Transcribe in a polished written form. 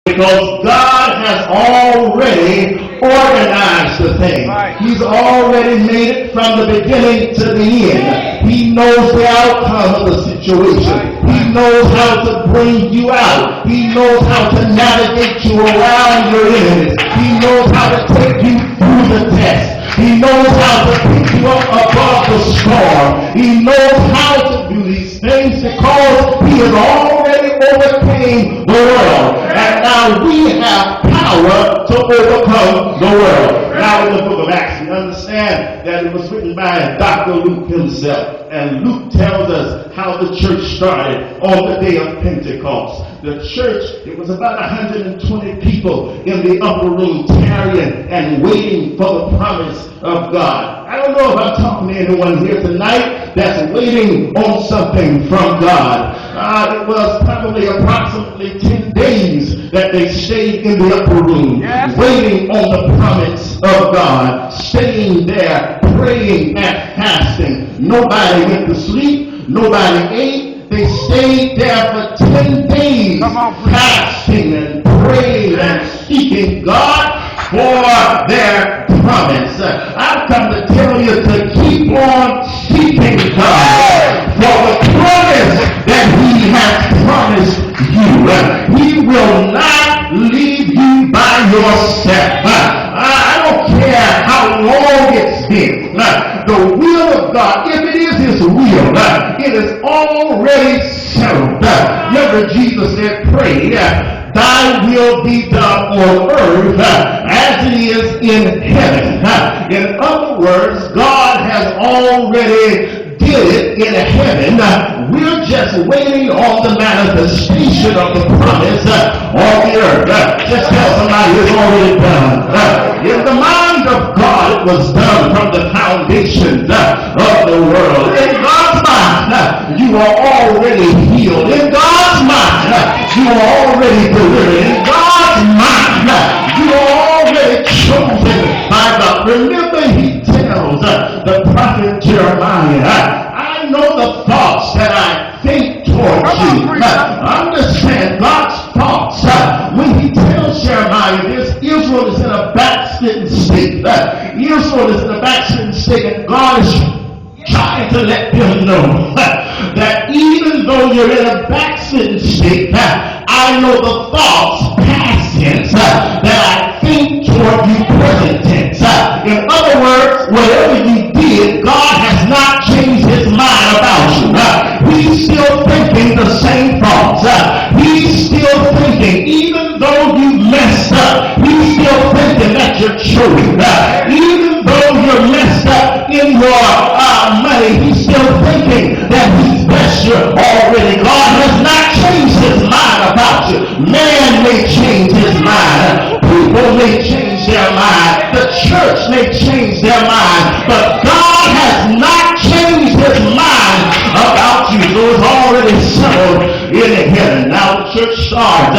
Because God has already organized the thing. He's already made it from the beginning to the end. He knows the outcome of the situation. He knows how to bring you out. He knows how to navigate you around your enemies. He knows how to take you through the test. He knows how to pick you up above the storm. He knows how to do these things because he has already overcame the world. And now we have power to overcome the world. Now in the book of Acts, we understand that it was written by Dr. Luke himself. And Luke tells us how the church started on the day of Pentecost. The church, it was about 120 people in the upper room tarrying and waiting for the promise of God. I don't know if I'm talking to anyone here tonight that's waiting on something from God. It was probably approximately 10 days that they stayed in the upper room, waiting on the promise of God, staying there, praying and fasting. Nobody went to sleep. Nobody ate. They stayed there for 10 days, fasting and praying and seeking God for their promise. I've come to tell you to keep on seeking God for the promise that he has promised you. He will not leave you by yourself. I don't care how long it's been. The will of God, if it is his will, it is already settled. Remember Jesus said, pray, thy will be done on earth as it is in heaven. In other words, God has already did it in heaven. We're just waiting on the manifestation of the promise on the earth. Just tell somebody it's already done. In the mind of God, it was done from the foundations of the world. In God's mind, you are already healed. In God's mind, you are already delivered. In God's mind, you are already chosen by God. Remember, he tells the prophet Jeremiah, I know the thoughts that I think towards you. Understand God's thoughts. When he tells Jeremiah this, Israel is in a backslidden state. Israel is in a backslidden state, and God is trying to let them know that even though you're in a backslidden state, I know the thoughts, past tense, that I think toward you, present tense. In other words, whatever you did, God has not changed his mind about you. He's still thinking the same thoughts. He's still thinking, even though you messed up, he's still thinking that you're chosen. Even though you're messed up in your money, he's still thinking that he's blessed you already. God has not changed his mind about you. Man may change his mind. People may change their mind. The church may change their mind. But God has not changed his mind about you. So it's already settled in heaven. Now the church starts